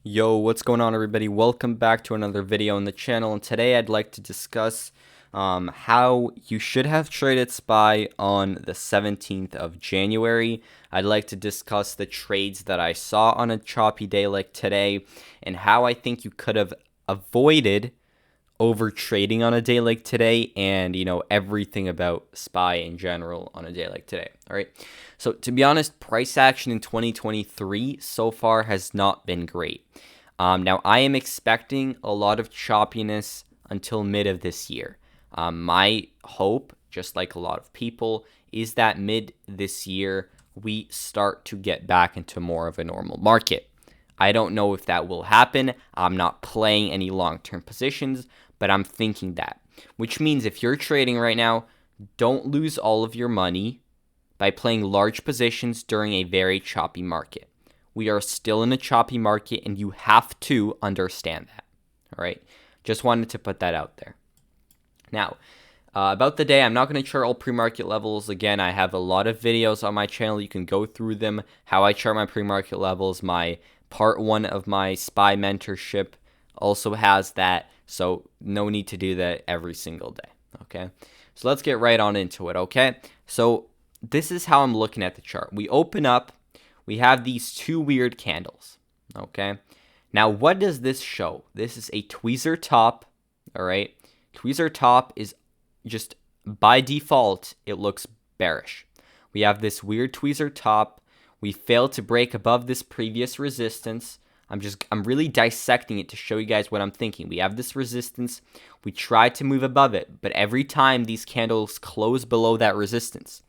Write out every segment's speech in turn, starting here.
Yo, what's going on, everybody? Welcome back to another video on the channel, and today I'd like to discuss how you should have traded SPY on the 17th of January. I'd like to discuss the trades that I saw on a choppy day like today and how I think you could have avoided over trading on a day like today, and everything about SPY in general on a day like today. All right, so to be honest, price action in 2023 so far has not been great. Now I am expecting a lot of choppiness until mid of this year. My hope, just like a lot of people, is that mid this year we start to get back into more of a normal market. I don't know if that will happen. I'm not playing any long-term positions, but I'm thinking that. Which means if you're trading right now, don't lose all of your money by playing large positions during a very choppy market. We are still in a choppy market, and you have to understand that. All right? Just wanted to put that out there. Now, about the day, I'm not going to chart all pre-market levels. Again, I have a lot of videos on my channel. You can go through them, how I chart my pre-market levels. My part 1 of my SPY mentorship also has that, so no need to do that every single day, okay? So let's get right on into it, okay? So this is how I'm looking at the chart. We open up, we have these two weird candles, okay? Now, what does this show? This is a tweezer top, all right? Tweezer top is just, by default, it looks bearish. We have this weird tweezer top. We failed to break above this previous resistance. I'm really dissecting it to show you guys what I'm thinking. We have this resistance. We tried to move above it, but every time these candles close below that resistance.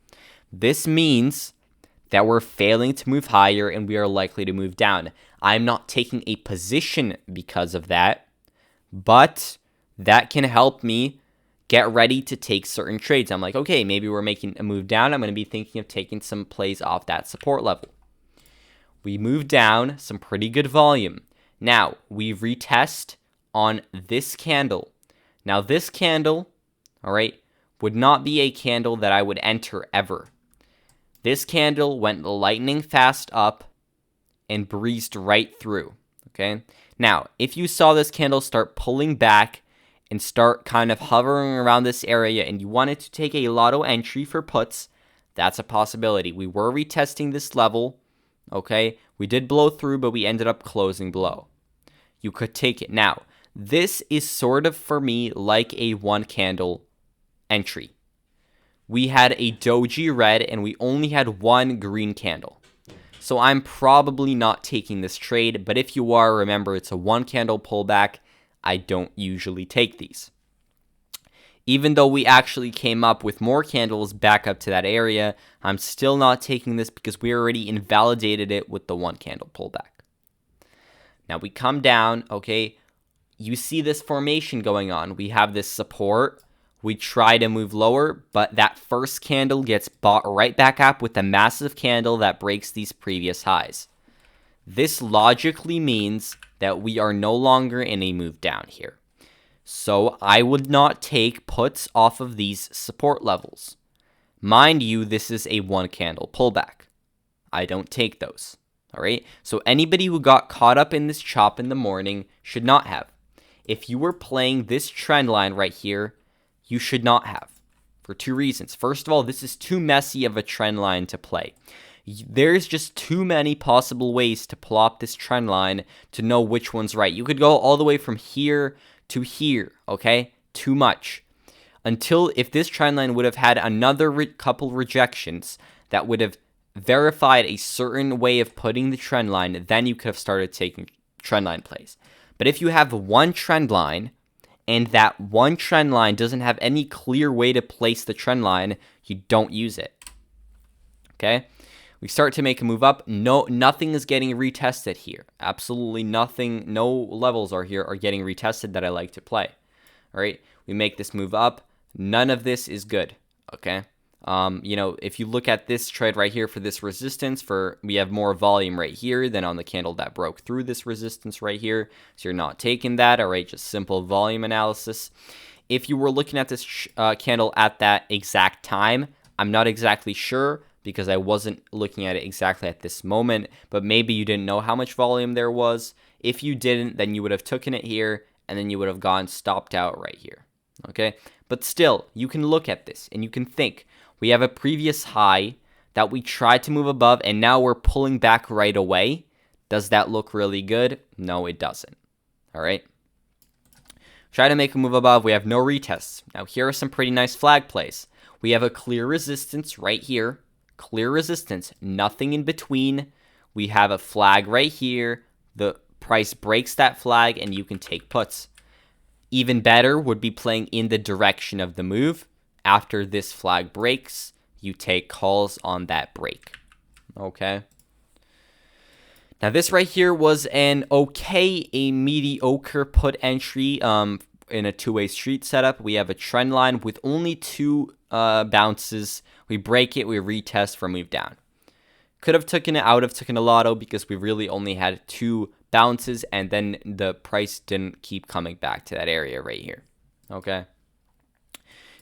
This means that we're failing to move higher and we are likely to move down. I'm not taking a position because of that, but that can help me get ready to take certain trades. I'm like, okay, maybe we're making a move down. I'm going to be thinking of taking some plays off that support level. We move down, some pretty good volume. Now, we retest on this candle. Now, this candle, all right, would not be a candle that I would enter ever. This candle went lightning fast up and breezed right through, okay? Now, if you saw this candle start pulling back and start kind of hovering around this area and you wanted to take a lotto entry for puts, that's a possibility. We were retesting this level, okay? We did blow through, but we ended up closing below. You could take it. Now, this is sort of, for me, like a one candle entry. We had a doji red and we only had one green candle. So I'm probably not taking this trade, but if you are, remember it's a one candle pullback. I don't usually take these. Even though we actually came up with more candles back up to that area, I'm still not taking this because we already invalidated it with the one candle pullback. Now we come down, okay, you see this formation going on. We have this support. We try to move lower, but that first candle gets bought right back up with a massive candle that breaks these previous highs. This logically means that we are no longer in a move down here. So I would not take puts off of these support levels. Mind you, this is a one candle pullback. I don't take those. All right. So anybody who got caught up in this chop in the morning should not have. If you were playing this trend line right here, you should not have, for two reasons. First of all, this is too messy of a trend line to play. There's just too many possible ways to plot this trend line to know which one's right. You could go all the way from here to here, okay? Too much. Until, if this trend line would have had another couple rejections that would have verified a certain way of putting the trend line, then you could have started taking trend line plays. But if you have one trend line, and that one trend line doesn't have any clear way to place the trend line, you don't use it. Okay? We start to make a move up. Nothing is getting retested here. Absolutely nothing. No levels are getting retested that I like to play. All right? We make this move up. None of this is good. Okay? If you look at this trade right here for this resistance, we have more volume right here than on the candle that broke through this resistance right here. So you're not taking that, all right? Just simple volume analysis. If you were looking at this candle at that exact time, I'm not exactly sure because I wasn't looking at it exactly at this moment, but maybe you didn't know how much volume there was. If you didn't, then you would have taken it here, and then you would have gone stopped out right here. Okay, but still, you can look at this and you can think, we have a previous high that we tried to move above, and now we're pulling back right away. Does that look really good? No, it doesn't. All right. Try to make a move above. We have no retests. Now, here are some pretty nice flag plays. We have a clear resistance right here. Clear resistance. Nothing in between. We have a flag right here. The price breaks that flag, and you can take puts. Even better would be playing in the direction of the move. After this flag breaks, you take calls on that break. Okay. Now, this right here was a mediocre put entry in a two-way street setup. We have a trend line with only two bounces. We break it, we retest for move down. Could have taken it out of taken a lotto because we really only had two bounces, and then the price didn't keep coming back to that area right here. Okay.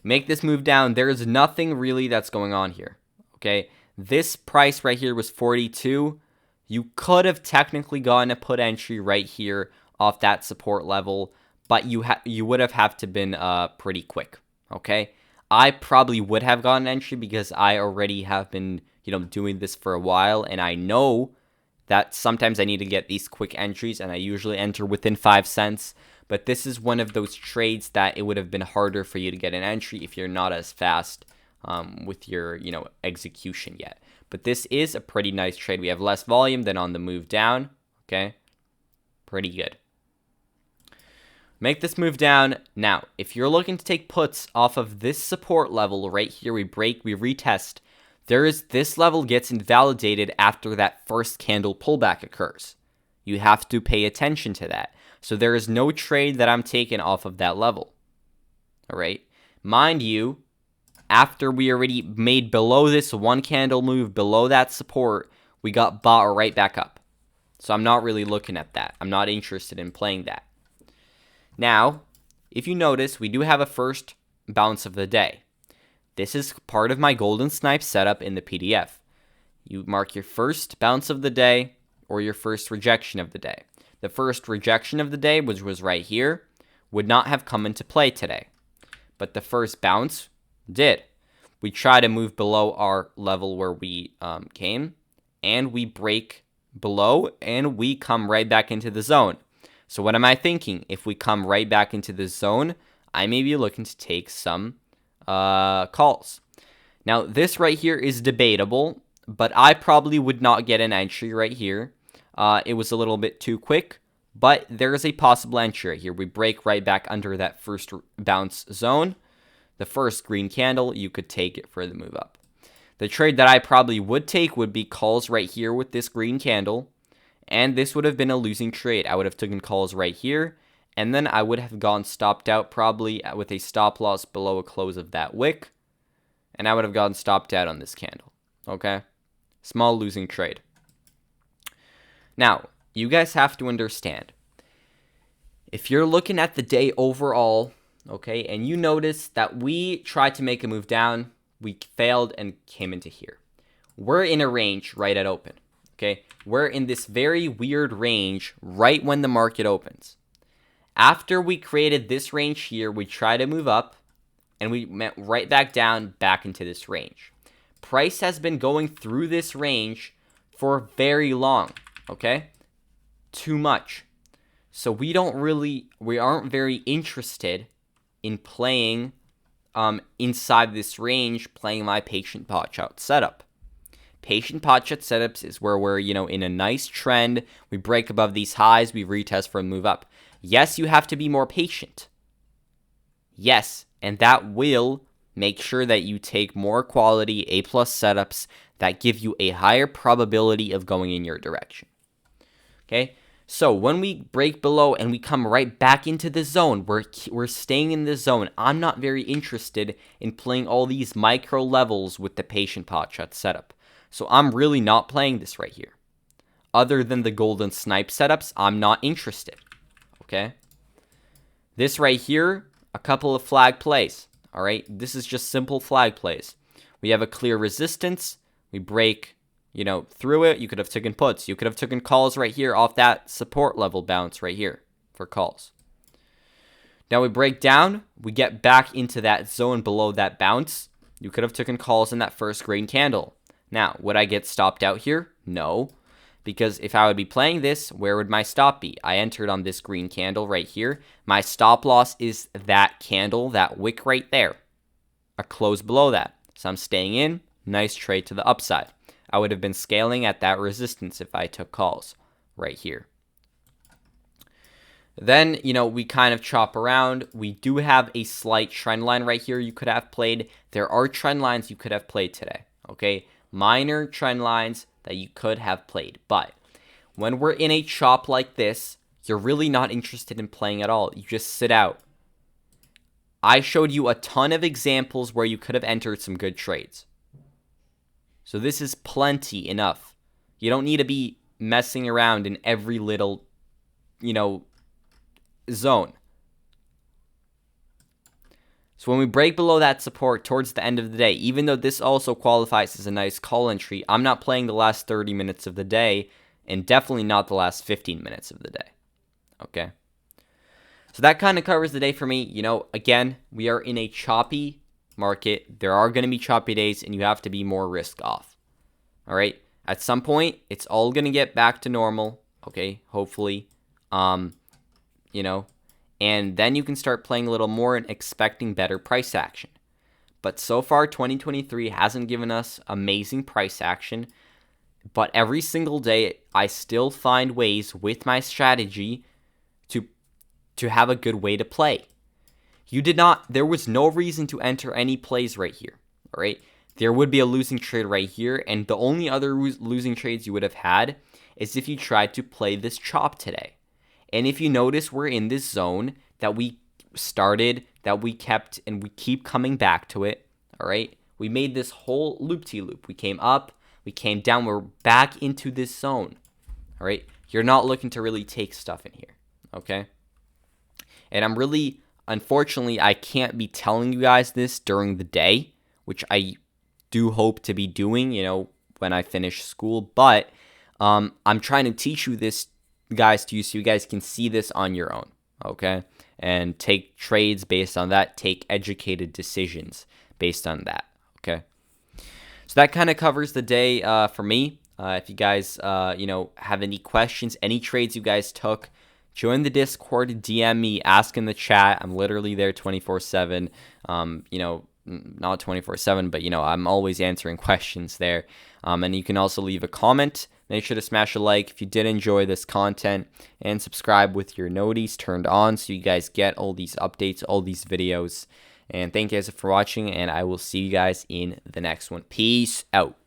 Make this move down. There is nothing really that's going on here. Okay. This price right here was 42. You could have technically gotten a put entry right here off that support level, but you would have to been pretty quick. Okay, I probably would have gotten an entry because I already have been doing this for a while, and I know that sometimes I need to get these quick entries, and I usually enter within 5 cents. But this is one of those trades that it would have been harder for you to get an entry if you're not as fast with your execution yet. But this is a pretty nice trade. We have less volume than on the move down. Okay, pretty good. Make this move down. Now, if you're looking to take puts off of this support level right here, we break, we retest. This level gets invalidated after that first candle pullback occurs. You have to pay attention to that. So there is no trade that I'm taking off of that level. All right. Mind you, after we already made below this one candle move, below that support, we got bought right back up. So I'm not really looking at that. I'm not interested in playing that. Now, if you notice, we do have a first bounce of the day. This is part of my golden snipe setup in the PDF. You mark your first bounce of the day or your first rejection of the day. The first rejection of the day, which was right here, would not have come into play today. But the first bounce did. We try to move below our level where we came, and we break below, and we come right back into the zone. So what am I thinking? If we come right back into the zone, I may be looking to take some calls. Now, this right here is debatable, but I probably would not get an entry right here. It was a little bit too quick, but there is a possible entry right here. We break right back under that first bounce zone. The first green candle, you could take it for the move up. The trade that I probably would take would be calls right here with this green candle, and this would have been a losing trade. I would have taken calls right here, and then I would have gone stopped out probably with a stop loss below a close of that wick, and I would have gone stopped out on this candle. Okay? Small losing trade. Now, you guys have to understand, if you're looking at the day overall, okay, and you notice that we tried to make a move down, we failed and came into here. We're in a range right at open, okay? We're in this very weird range right when the market opens. After we created this range here, we try to move up, and we went right back down, back into this range. Price has been going through this range for very long, okay? Too much. So we aren't very interested in playing inside this range, playing my patient potshot setup. Patient potshot setups is where we're, in a nice trend. We break above these highs, we retest for a move up. Yes, you have to be more patient. Yes, and that will make sure that you take more quality A+ setups that give you a higher probability of going in your direction. Okay? So when we break below and we come right back into the zone, we're staying in the zone. I'm not very interested in playing all these micro levels with the patient potshot setup. So I'm really not playing this right here. Other than the golden snipe setups, I'm not interested. Okay? This right here, a couple of flag plays. All right? This is just simple flag plays. We have a clear resistance. We break through it. You could have taken puts. You could have taken calls right here off that support level bounce right here for calls. Now we break down. We get back into that zone below that bounce. You could have taken calls in that first green candle. Now, would I get stopped out here? No. Because if I would be playing this, where would my stop be? I entered on this green candle right here. My stop loss is that candle, that wick right there. A close below that. So I'm staying in. Nice trade to the upside. I would have been scaling at that resistance if I took calls right here. Then, we kind of chop around. We do have a slight trend line right here you could have played. There are trend lines you could have played today, okay? Minor trend lines that you could have played. But when we're in a chop like this, you're really not interested in playing at all. You just sit out. I showed you a ton of examples where you could have entered some good trades. So this is plenty enough. You don't need to be messing around in every little, zone. So when we break below that support towards the end of the day, even though this also qualifies as a nice call entry, I'm not playing the last 30 minutes of the day and definitely not the last 15 minutes of the day. Okay? So that kind of covers the day for me. Again, we are in a choppy market. There are going to be choppy days and you have to be more risk off. All right? At some point, it's all going to get back to normal. Okay? Hopefully. And then you can start playing a little more and expecting better price action. But so far, 2023 hasn't given us amazing price action. But every single day, I still find ways with my strategy to have a good way to play. There was no reason to enter any plays right here, all right? There would be a losing trade right here, and the only other losing trades you would have had is if you tried to play this chop today. And if you notice, we're in this zone that we started, that we kept, and we keep coming back to it, all right? We made this whole loop-de-loop. We came up, we came down, we're back into this zone, all right? You're not looking to really take stuff in here, okay? And unfortunately, I can't be telling you guys this during the day, which I do hope to be doing, when I finish school, but I'm trying to teach you this, guys, to you so you guys can see this on your own, okay? And take trades based on that, take educated decisions based on that, okay? So that kind of covers the day for me. If you guys, have any questions, any trades you guys took, join the Discord, DM me, ask in the chat. I'm literally there 24/7. Not 24/7, but I'm always answering questions there. And you can also leave a comment. Make sure to smash a like if you did enjoy this content, and subscribe with your noties turned on so you guys get all these updates, all these videos. And thank you guys for watching, and I will see you guys in the next one. Peace out.